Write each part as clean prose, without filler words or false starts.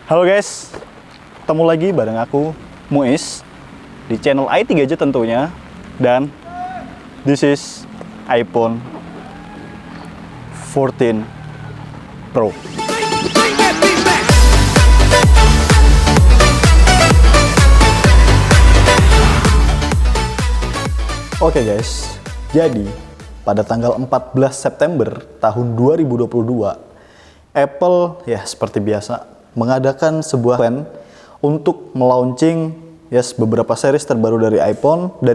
Halo guys, ketemu lagi bareng aku, Muiz, di channel IT Gadget tentunya. Dan this is iPhone 14 Pro. Oke guys, jadi pada tanggal 14 September tahun 2022, Apple ya seperti biasa mengadakan sebuah event untuk melaunching beberapa series terbaru dari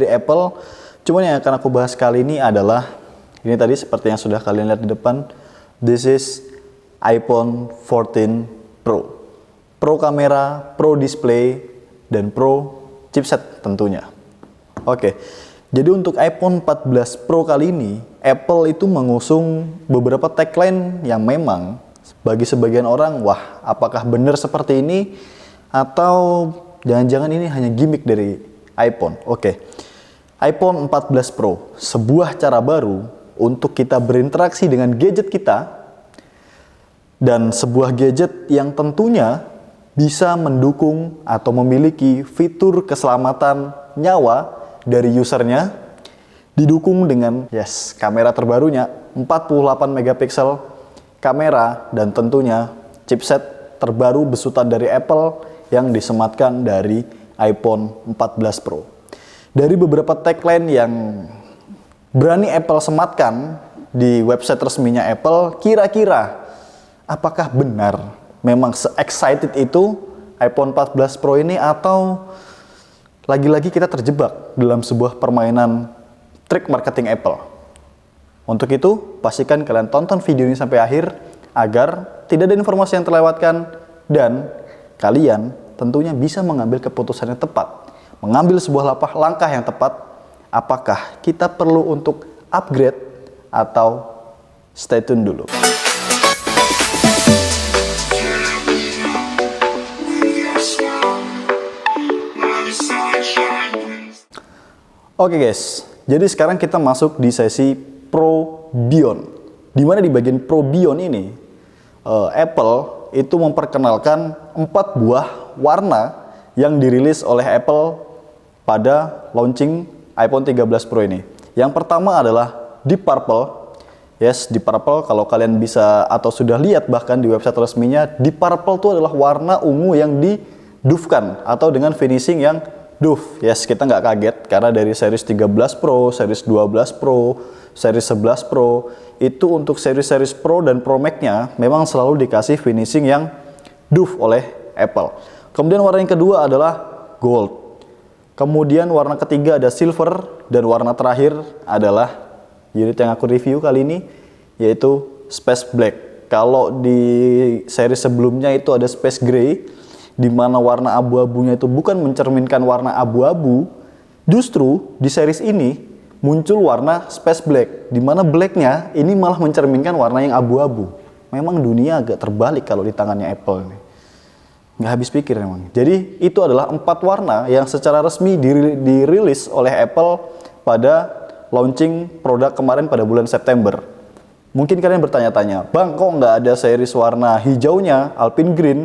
Apple. Cuman yang akan aku bahas kali ini adalah ini tadi seperti yang sudah kalian lihat di depan. This is iPhone 14 Pro. Pro kamera, Pro display, dan Pro chipset tentunya. Oke. Jadi untuk iPhone 14 Pro kali ini, Apple itu mengusung beberapa tagline yang memang bagi sebagian orang, wah apakah benar seperti ini? Atau jangan-jangan ini hanya gimmick dari iPhone? Oke. iPhone 14 Pro, sebuah cara baru untuk kita berinteraksi dengan gadget kita, dan sebuah gadget yang tentunya bisa mendukung atau memiliki fitur keselamatan nyawa dari usernya, didukung dengan kamera terbarunya 48 megapiksel kamera, dan tentunya chipset terbaru besutan dari Apple yang disematkan dari iPhone 14 Pro. Dari beberapa tagline yang berani Apple sematkan di website resminya Apple, kira-kira apakah benar memang se-excited itu iPhone 14 Pro ini, atau lagi-lagi kita terjebak dalam sebuah permainan trik marketing Apple? Untuk itu, pastikan kalian tonton video ini sampai akhir agar tidak ada informasi yang terlewatkan dan kalian tentunya bisa mengambil keputusan yang tepat, mengambil sebuah langkah yang tepat. Apakah kita perlu untuk upgrade atau stay tune dulu? Oke guys, jadi sekarang kita masuk di sesi Pro Bion. Dimana di bagian Pro Bion ini, Apple itu memperkenalkan 4 buah warna yang dirilis oleh Apple pada launching iPhone 13 Pro ini. Yang pertama adalah Deep Purple. Deep Purple, kalau kalian bisa atau sudah lihat bahkan di website resminya, Deep Purple itu adalah warna ungu yang didufkan atau dengan finishing yang duf. Kita nggak kaget karena dari series 13 Pro, series 12 Pro, series 11 Pro, itu untuk series Pro dan Pro Max-nya memang selalu dikasih finishing yang duf oleh Apple. Kemudian warna yang kedua adalah gold. Kemudian warna ketiga ada silver, dan warna terakhir adalah unit yang aku review kali ini, yaitu Space Black. Kalau di seri sebelumnya itu ada Space Gray, di mana warna abu-abunya itu bukan mencerminkan warna abu-abu. Justru di series ini muncul warna Space Black, di mana blacknya ini malah mencerminkan warna yang abu-abu. Memang dunia agak terbalik kalau di tangannya Apple ini. Nggak habis pikir memang. Jadi itu adalah 4 warna yang secara resmi dirilis oleh Apple pada launching produk kemarin pada bulan September. Mungkin kalian bertanya-tanya, Bang, kok nggak ada series warna hijaunya, Alpine Green?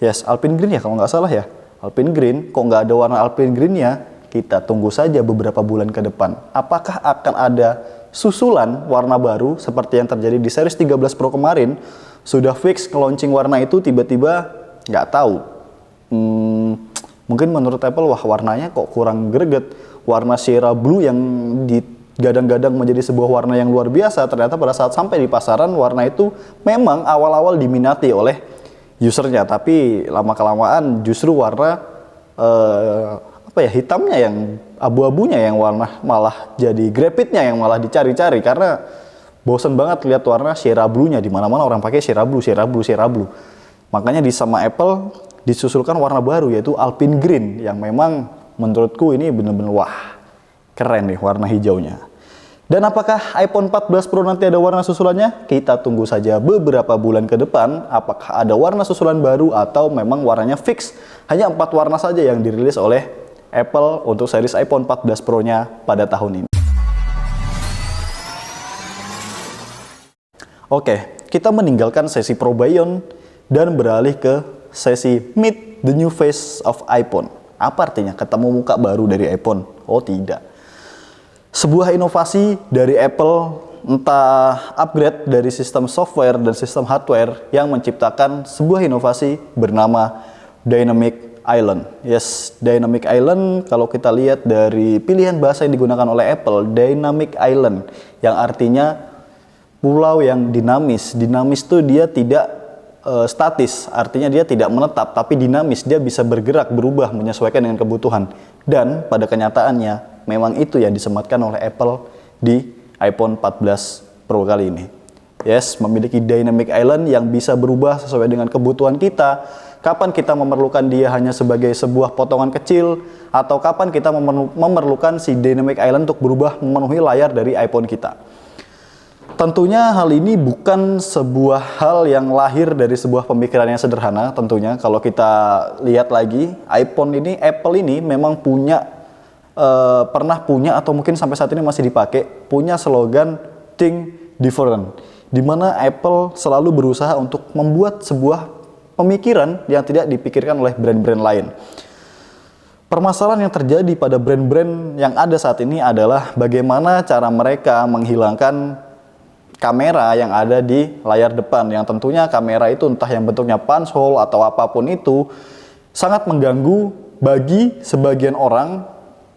Alpine Green ya kalau nggak salah ya. Alpine Green, kok nggak ada warna Alpine Green-nya? Kita tunggu saja beberapa bulan ke depan. Apakah akan ada susulan warna baru seperti yang terjadi di series 13 Pro kemarin? Sudah fix launching warna itu, tiba-tiba nggak tahu. Mungkin menurut Apple, wah warnanya kok kurang greget. Warna Sierra Blue yang digadang-gadang menjadi sebuah warna yang luar biasa, ternyata pada saat sampai di pasaran, warna itu memang awal-awal diminati oleh usernya, tapi lama-kelamaan justru warna hitamnya yang abu-abunya yang warna malah jadi grafitnya yang malah dicari-cari, karena bosen banget lihat warna Sierra Blue-nya, di mana-mana orang pakai Sierra Blue. Makanya sama Apple disusulkan warna baru, yaitu Alpine Green, yang memang menurutku ini bener-bener wah keren nih warna hijaunya. Dan apakah iPhone 14 Pro nanti ada warna susulannya? Kita tunggu saja beberapa bulan ke depan apakah ada warna susulan baru atau memang warnanya fix. Hanya 4 warna saja yang dirilis oleh Apple untuk series iPhone 14 Pro-nya pada tahun ini. Oke, kita meninggalkan sesi Pro Bion dan beralih ke sesi Meet the New Face of iPhone. Apa artinya? Ketemu muka baru dari iPhone? Oh tidak. Sebuah inovasi dari Apple, entah upgrade dari sistem software dan sistem hardware yang menciptakan sebuah inovasi bernama Dynamic Island. Yes, Dynamic Island kalau kita lihat dari pilihan bahasa yang digunakan oleh Apple, Dynamic Island, yang artinya pulau yang dinamis. Dinamis itu dia tidak statis, artinya dia tidak menetap, tapi dinamis, dia bisa bergerak, berubah, menyesuaikan dengan kebutuhan. Dan pada kenyataannya, memang itu yang disematkan oleh Apple di iPhone 14 Pro kali ini. Yes, memiliki Dynamic Island yang bisa berubah sesuai dengan kebutuhan kita. Kapan kita memerlukan dia hanya sebagai sebuah potongan kecil, atau kapan kita memerlukan si Dynamic Island untuk berubah memenuhi layar dari iPhone kita. Tentunya hal ini bukan sebuah hal yang lahir dari sebuah pemikiran yang sederhana. Tentunya kalau kita lihat lagi, Apple ini memang pernah punya atau mungkin sampai saat ini masih dipakai, punya slogan Think Different, di mana Apple selalu berusaha untuk membuat sebuah pemikiran yang tidak dipikirkan oleh brand-brand lain. Permasalahan yang terjadi pada brand-brand yang ada saat ini adalah bagaimana cara mereka menghilangkan kamera yang ada di layar depan, yang tentunya kamera itu entah yang bentuknya punch hole atau apapun itu sangat mengganggu bagi sebagian orang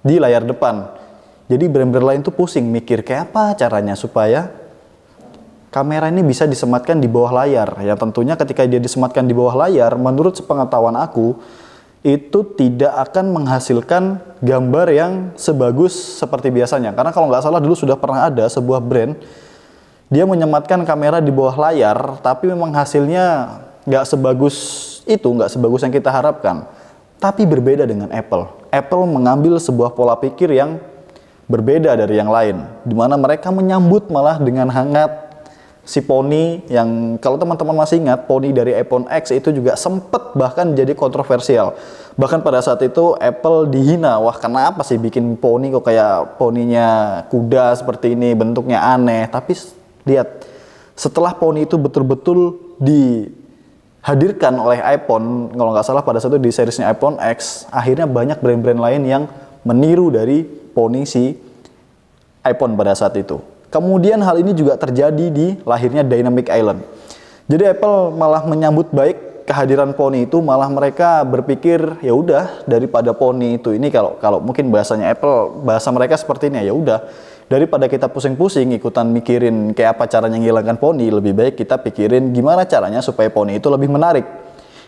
di layar depan. Jadi brand-brand lain tuh pusing mikir kayak apa caranya supaya kamera ini bisa disematkan di bawah layar. Yang tentunya ketika dia disematkan di bawah layar, menurut sepengetahuan aku, itu tidak akan menghasilkan gambar yang sebagus seperti biasanya. Karena kalau nggak salah dulu sudah pernah ada sebuah brand, dia menyematkan kamera di bawah layar, tapi memang hasilnya nggak sebagus itu, nggak sebagus yang kita harapkan. Tapi berbeda dengan Apple. Apple mengambil sebuah pola pikir yang berbeda dari yang lain, di mana mereka menyambut malah dengan hangat si Pony, yang kalau teman-teman masih ingat, Pony dari iPhone X itu juga sempat bahkan jadi kontroversial. Bahkan pada saat itu Apple dihina, wah kenapa sih bikin Pony kok kayak poninya kuda seperti ini, bentuknya aneh. Tapi lihat, setelah Pony itu betul-betul dihadirkan oleh iPhone, kalau nggak salah pada saat itu di seriesnya iPhone X, akhirnya banyak brand-brand lain yang meniru dari Pony si iPhone pada saat itu. Kemudian hal ini juga terjadi di lahirnya Dynamic Island. Jadi Apple malah menyambut baik kehadiran Pony itu, malah mereka berpikir ya udah, daripada Pony itu ini, kalau mungkin bahasanya Apple, bahasa mereka seperti ini, ya udah, daripada kita pusing-pusing ikutan mikirin kayak apa caranya menghilangkan Pony, lebih baik kita pikirin gimana caranya supaya Pony itu lebih menarik.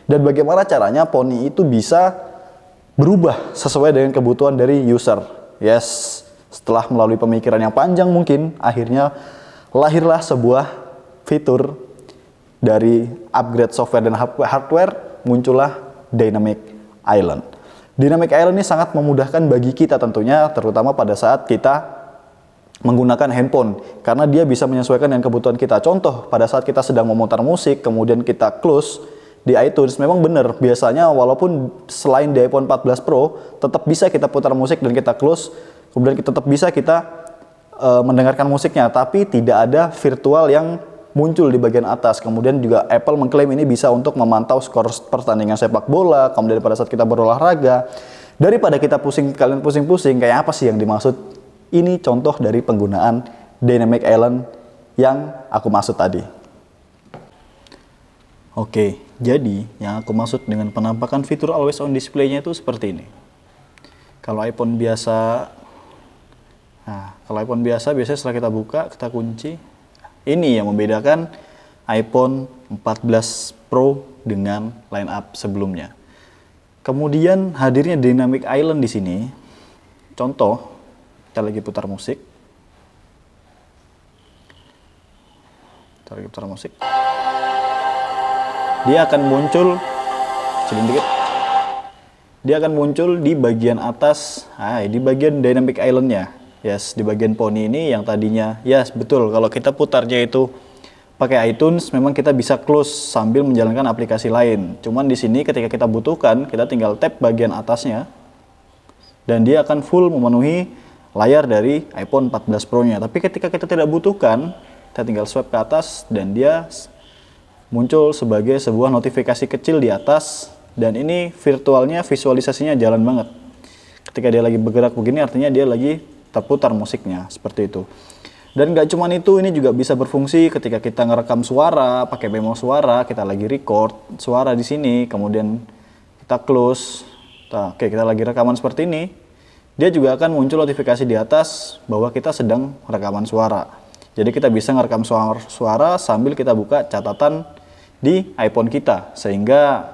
Dan bagaimana caranya Pony itu bisa berubah sesuai dengan kebutuhan dari user. Yes, setelah melalui pemikiran yang panjang mungkin, akhirnya lahirlah sebuah fitur dari upgrade software dan hardware, muncullah Dynamic Island. Dynamic Island ini sangat memudahkan bagi kita tentunya, terutama pada saat kita menggunakan handphone, karena dia bisa menyesuaikan dengan kebutuhan kita. Contoh, pada saat kita sedang memutar musik, kemudian kita close di iTunes, memang benar, biasanya walaupun selain di iPhone 14 Pro, tetap bisa kita putar musik dan kita close, kemudian tetap bisa kita mendengarkan musiknya, tapi tidak ada virtual yang muncul di bagian atas. Kemudian juga Apple mengklaim ini bisa untuk memantau skor pertandingan sepak bola, kemudian pada saat kita berolahraga. Daripada kita kalian pusing-pusing, kayak apa sih yang dimaksud? Ini contoh dari penggunaan Dynamic Island yang aku maksud tadi. Oke, jadi yang aku maksud dengan penampakan fitur always on display-nya itu seperti ini. Kalau iPhone biasa, biasanya setelah kita buka, kita kunci. Ini yang membedakan iPhone 14 Pro dengan line-up sebelumnya. Kemudian hadirnya Dynamic Island di sini. Contoh, kita lagi putar musik. Dia akan muncul Dia akan muncul di bagian atas, di bagian Dynamic Island-nya. Yes, di bagian Pony ini yang tadinya, yes betul, kalau kita putarnya itu pakai iTunes, memang kita bisa close sambil menjalankan aplikasi lain. Cuman di sini ketika kita butuhkan, kita tinggal tap bagian atasnya, dan dia akan full memenuhi layar dari iPhone 14 Pro-nya. Tapi ketika kita tidak butuhkan, kita tinggal swipe ke atas dan dia muncul sebagai sebuah notifikasi kecil di atas, dan ini virtualnya visualisasinya jalan banget. Ketika dia lagi bergerak begini artinya dia lagi terputar musiknya, seperti itu. Dan nggak cuman itu, ini juga bisa berfungsi ketika kita ngerekam suara pakai memo suara, kita lagi record suara di sini, kemudian kita close. Nah, oke, kita lagi rekaman seperti ini, dia juga akan muncul notifikasi di atas bahwa kita sedang rekaman suara. Jadi kita bisa ngerekam suara sambil kita buka catatan di iPhone kita, sehingga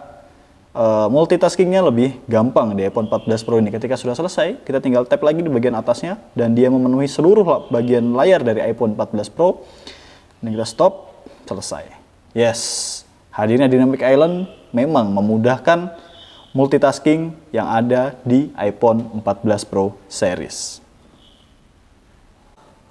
multitaskingnya lebih gampang di iPhone 14 Pro ini. Ketika sudah selesai, kita tinggal tap lagi di bagian atasnya dan dia memenuhi seluruh bagian layar dari iPhone 14 Pro. Ini kita stop, selesai. Yes, hadirnya Dynamic Island memang memudahkan multitasking yang ada di iPhone 14 Pro series.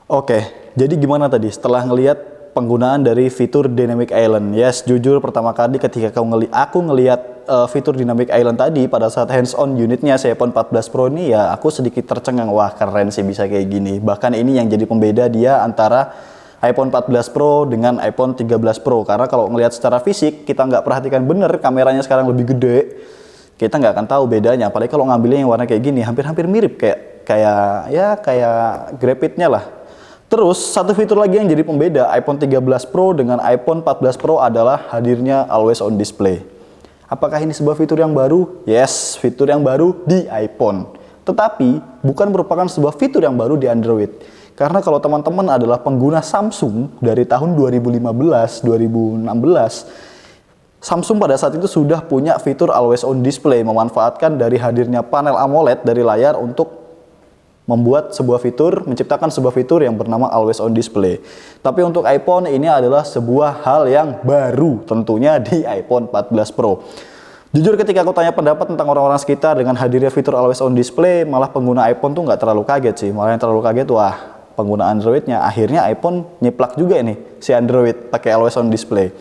Oke, jadi gimana tadi setelah ngelihat penggunaan dari fitur Dynamic Island? Yes, jujur pertama kali ketika aku ngelihat fitur Dynamic Island tadi pada saat hands-on unitnya si iPhone 14 Pro ini, ya aku sedikit tercengang. Wah, keren sih bisa kayak gini. Bahkan ini yang jadi pembeda dia antara iPhone 14 Pro dengan iPhone 13 Pro. Karena kalau ngelihat secara fisik, kita nggak perhatikan bener kameranya sekarang lebih gede, kita nggak akan tahu bedanya. Apalagi kalau ngambilnya yang warna kayak gini, hampir-hampir mirip kayak Grapit-nya lah. Terus satu fitur lagi yang jadi pembeda iPhone 13 Pro dengan iPhone 14 Pro adalah hadirnya Always On Display. Apakah ini sebuah fitur yang baru? Yes, fitur yang baru di iPhone. Tetapi bukan merupakan sebuah fitur yang baru di Android. Karena kalau teman-teman adalah pengguna Samsung dari tahun 2015, 2016, Samsung pada saat itu sudah punya fitur Always On Display, memanfaatkan dari hadirnya panel AMOLED dari layar untuk membuat sebuah fitur, menciptakan sebuah fitur yang bernama Always On Display. Tapi untuk iPhone ini adalah sebuah hal yang baru tentunya di iPhone 14 Pro. Jujur ketika aku tanya pendapat tentang orang-orang sekitar dengan hadirnya fitur Always On Display, malah pengguna iPhone tuh nggak terlalu kaget sih. Malah yang terlalu kaget, wah, pengguna Androidnya. Akhirnya iPhone nyiplak juga nih si Android pakai Always On Display.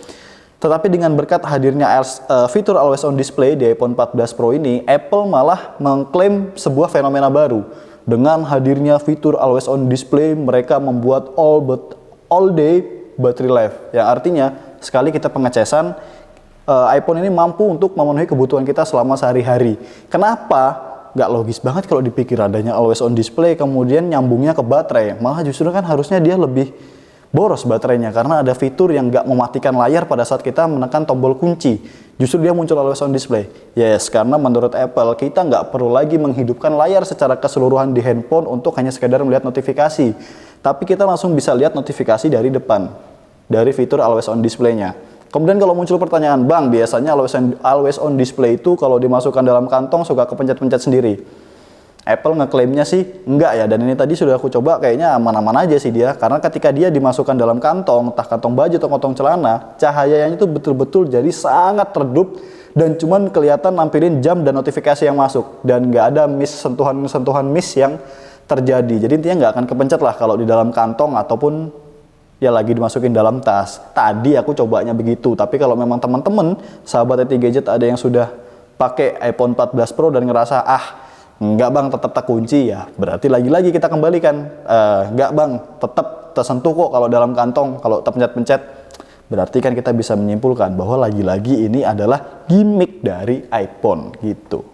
Tetapi dengan berkat hadirnya fitur Always On Display di iPhone 14 Pro ini, Apple malah mengklaim sebuah fenomena baru. Dengan hadirnya fitur Always On Display, mereka membuat all day battery life. Yang artinya, sekali kita pengecasan, iPhone ini mampu untuk memenuhi kebutuhan kita selama sehari-hari. Kenapa? Nggak logis banget kalau dipikir adanya Always On Display, kemudian nyambungnya ke baterai. Malah justru kan harusnya dia lebih boros baterainya, karena ada fitur yang nggak mematikan layar pada saat kita menekan tombol kunci. Justru dia muncul Always On Display. Yes, karena menurut Apple kita nggak perlu lagi menghidupkan layar secara keseluruhan di handphone untuk hanya sekedar melihat notifikasi. Tapi kita langsung bisa lihat notifikasi dari depan, dari fitur Always On Display-nya. Kemudian kalau muncul pertanyaan, Bang, biasanya Always On Display itu kalau dimasukkan dalam kantong suka kepencet-pencet sendiri. Apple ngeklaimnya sih enggak ya, dan ini tadi sudah aku coba kayaknya aman-aman aja sih dia, karena ketika dia dimasukkan dalam kantong, entah kantong baju atau kantong celana, cahayanya itu betul-betul jadi sangat redup dan cuman kelihatan nampilin jam dan notifikasi yang masuk, dan nggak ada sentuhan miss yang terjadi. Jadi intinya nggak akan kepencet lah kalau di dalam kantong ataupun ya lagi dimasukin dalam tas. Tadi aku cobanya begitu, tapi kalau memang teman-teman sahabat ET Gadget ada yang sudah pakai iPhone 14 Pro dan ngerasa enggak bang, tetap tak kunci, ya berarti lagi-lagi kita kembalikan, enggak bang, tetap tersentuh kok kalau dalam kantong, kalau terpencet-pencet. Berarti kan kita bisa menyimpulkan bahwa lagi-lagi ini adalah gimmick dari iPhone gitu.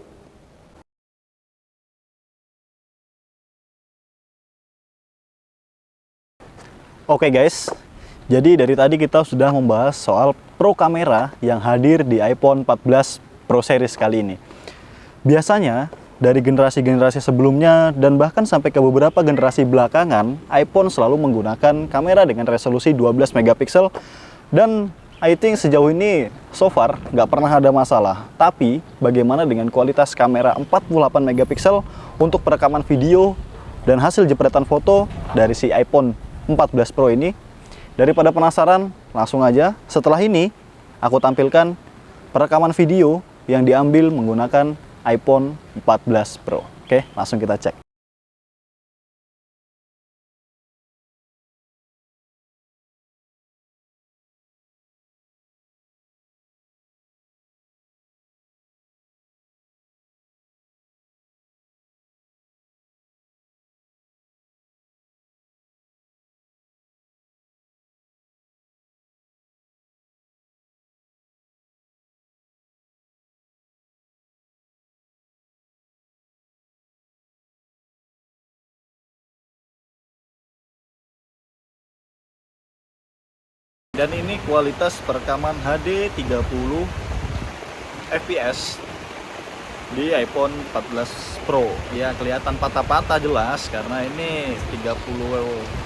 Oke guys, jadi dari tadi kita sudah membahas soal pro kamera yang hadir di iPhone 14 Pro series kali ini. Biasanya dari generasi-generasi sebelumnya dan bahkan sampai ke beberapa generasi belakangan, iPhone selalu menggunakan kamera dengan resolusi 12 megapiksel dan I think sejauh ini so far nggak pernah ada masalah. Tapi bagaimana dengan kualitas kamera 48 megapiksel untuk perekaman video dan hasil jepretan foto dari si iPhone 14 Pro ini? Daripada penasaran, langsung aja setelah ini aku tampilkan perekaman video yang diambil menggunakan iPhone 14 Pro. Oke, langsung kita cek. Dan ini kualitas perekaman HD 30 fps di iPhone 14 Pro. Ya kelihatan patah-patah jelas karena ini 30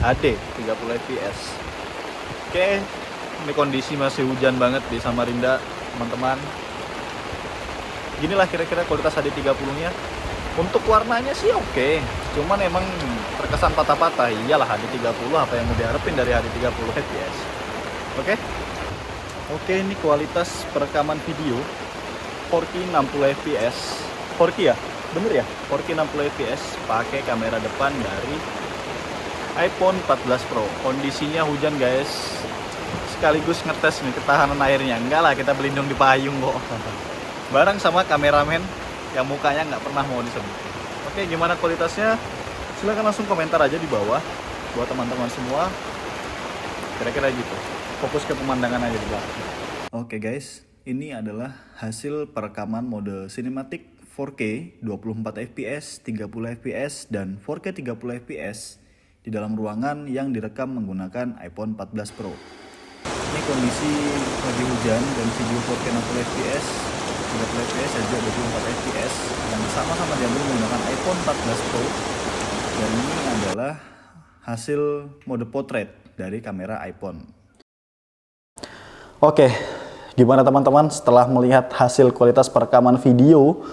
HD 30 fps. Oke, ini kondisi masih hujan banget di Samarinda teman-teman. Ginilah kira-kira kualitas HD 30-nya. Untuk warnanya sih oke, cuman emang terkesan patah-patah. Iyalah HD 30, apa yang mau diharapin dari HD 30 fps. Oke, ini kualitas perekaman video 4K 60 fps. 4K ya? Bener ya? 4K 60 fps pakai kamera depan dari iPhone 14 Pro. Kondisinya hujan guys. Sekaligus ngetes nih ketahanan airnya. Enggak lah, kita berlindung di payung kok. Bareng sama kameramen yang mukanya nggak pernah mau disebut. Oke, gimana kualitasnya? Silahkan langsung komentar aja di bawah buat teman-teman semua. Kira-kira gitu. Fokus ke pemandangan aja di belakang. Oke guys, ini adalah hasil perekaman mode cinematic 4K 24 fps, 30 fps, dan 4K 30 fps di dalam ruangan yang direkam menggunakan iPhone 14 Pro. Ini kondisi lagi hujan dan video 4K 60 fps, 30 fps dan juga 24 fps yang sama-sama diambil menggunakan iPhone 14 Pro. Dan ini adalah hasil mode portrait dari kamera iPhone. Oke, gimana teman-teman setelah melihat hasil kualitas perekaman video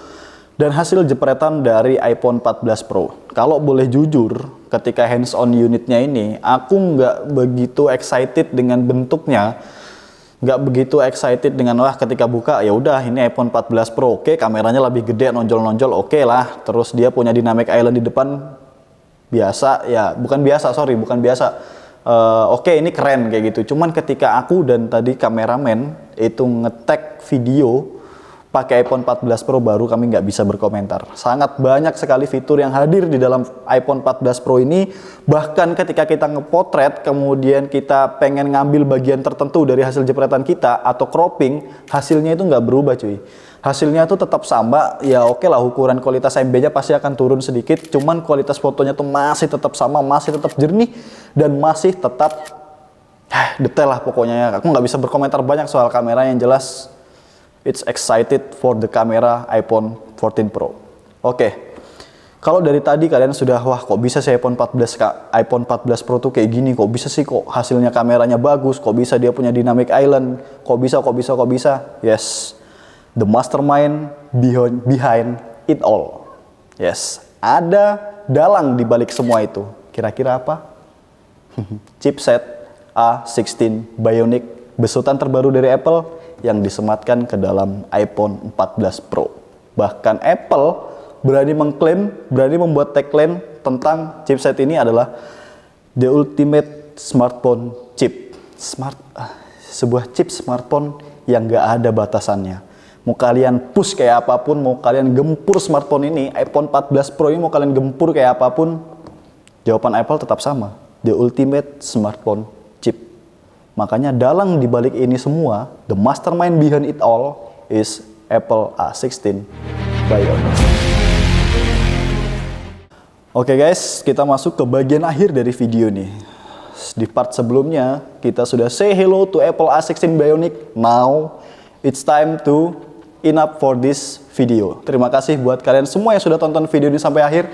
dan hasil jepretan dari iPhone 14 Pro? Kalau boleh jujur, ketika hands-on unitnya ini, aku nggak begitu excited dengan bentuknya, nggak begitu excited dengan wah ketika buka ya udah ini iPhone 14 Pro, oke kameranya lebih gede, nonjol-nonjol, oke lah. Terus dia punya dynamic island di depan, biasa ya, bukan biasa. Oke, ini keren kayak gitu. Cuman ketika aku dan tadi kameramen itu nge-tag video pakai iPhone 14 Pro, baru kami nggak bisa berkomentar. Sangat banyak sekali fitur yang hadir di dalam iPhone 14 Pro ini. Bahkan ketika kita ngepotret, kemudian kita pengen ngambil bagian tertentu dari hasil jepretan kita atau cropping, hasilnya itu nggak berubah cuy. Hasilnya tuh tetap sama, ya oke lah ukuran kualitas MB-nya pasti akan turun sedikit, cuman kualitas fotonya tuh masih tetap sama, masih tetap jernih, dan masih tetap detail lah pokoknya. Aku nggak bisa berkomentar banyak soal kamera, yang jelas it's excited for the camera iPhone 14 Pro. Oke, kalau dari tadi kalian sudah, wah kok bisa sih iPhone 14 Pro tuh kayak gini, kok bisa sih kok hasilnya kameranya bagus, kok bisa dia punya dynamic island, kok bisa. Yes, the mastermind behind it all. Yes, ada dalang di balik semua itu. Kira-kira apa? Chipset A16 Bionic, besutan terbaru dari Apple yang disematkan ke dalam iPhone 14 Pro. Bahkan Apple berani mengklaim, berani membuat tagline tentang chipset ini adalah the ultimate smartphone chip. Sebuah chip smartphone yang gak ada batasannya. Mau kalian push kayak apapun, mau kalian gempur smartphone ini, iPhone 14 Pro ini mau kalian gempur kayak apapun, jawaban Apple tetap sama, the ultimate smartphone chip. Makanya dalang dibalik ini semua, the mastermind behind it all is Apple A16 Bionic. Oke guys, kita masuk ke bagian akhir dari video nih. Di part sebelumnya, kita sudah say hello to Apple A16 Bionic. Now, it's time to enough for this video. Terima kasih buat kalian semua yang sudah tonton video ini sampai akhir.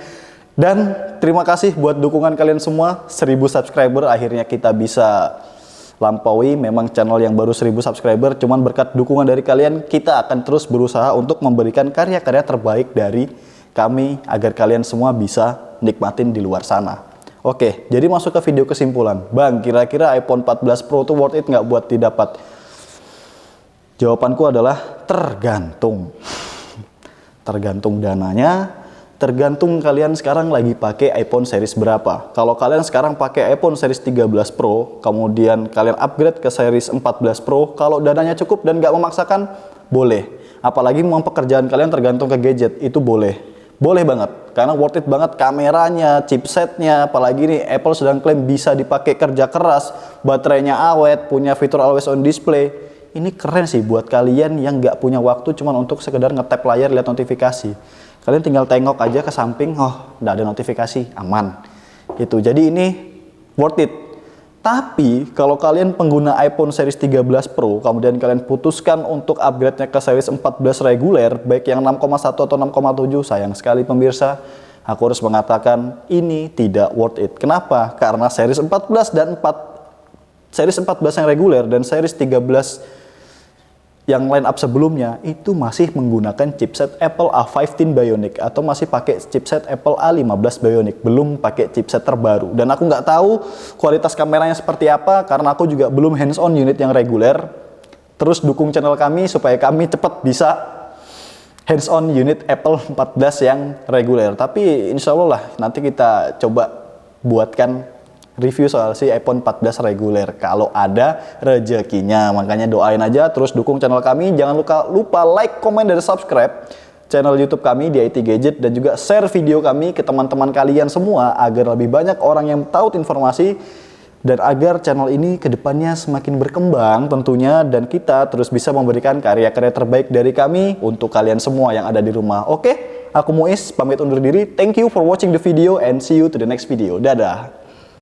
Dan terima kasih buat dukungan kalian semua. 1000 subscriber akhirnya kita bisa lampaui. Memang channel yang baru 1000 subscriber. Cuman berkat dukungan dari kalian, kita akan terus berusaha untuk memberikan karya-karya terbaik dari kami agar kalian semua bisa nikmatin di luar sana. Oke, jadi masuk ke video kesimpulan. Bang, kira-kira iPhone 14 Pro itu worth it nggak buat didapat? Jawabanku adalah tergantung. Tergantung dananya, tergantung kalian sekarang lagi pakai iPhone series berapa. Kalau kalian sekarang pakai iPhone series 13 Pro, kemudian kalian upgrade ke series 14 Pro, kalau dananya cukup dan nggak memaksakan, boleh. Apalagi memang pekerjaan kalian tergantung ke gadget, itu boleh. Boleh banget, karena worth it banget kameranya, chipsetnya, apalagi nih Apple sedang klaim bisa dipakai kerja keras, baterainya awet, punya fitur always on display. Ini keren sih buat kalian yang nggak punya waktu cuma untuk sekedar nge-tap layar lihat notifikasi. Kalian tinggal tengok aja ke samping, oh udah ada notifikasi, aman. Gitu. Jadi ini worth it. Tapi kalau kalian pengguna iPhone series 13 Pro, kemudian kalian putuskan untuk upgrade-nya ke series 14 reguler, baik yang 6,1 atau 6,7, sayang sekali pemirsa, aku harus mengatakan ini tidak worth it. Kenapa? Karena series 14 dan series 14 yang reguler dan series 13 yang line up sebelumnya itu masih menggunakan chipset Apple A15 Bionic atau masih pakai chipset Apple A15 Bionic, belum pakai chipset terbaru. Dan aku nggak tahu kualitas kameranya seperti apa karena aku juga belum hands-on unit yang reguler. Terus dukung channel kami supaya kami cepat bisa hands-on unit Apple 14 yang reguler. Tapi insya Allah lah nanti kita coba buatkan review soal si iPhone 14 reguler kalau ada rezekinya. Makanya doain aja, terus dukung channel kami. Jangan lupa like, komen, dan subscribe channel YouTube kami di IT Gadget, dan juga share video kami ke teman-teman kalian semua agar lebih banyak orang yang tahu informasi dan agar channel ini kedepannya semakin berkembang tentunya, dan kita terus bisa memberikan karya-karya terbaik dari kami untuk kalian semua yang ada di rumah. Oke, aku Muiz pamit undur diri. Thank you for watching the video and see you to the next video. Dadah.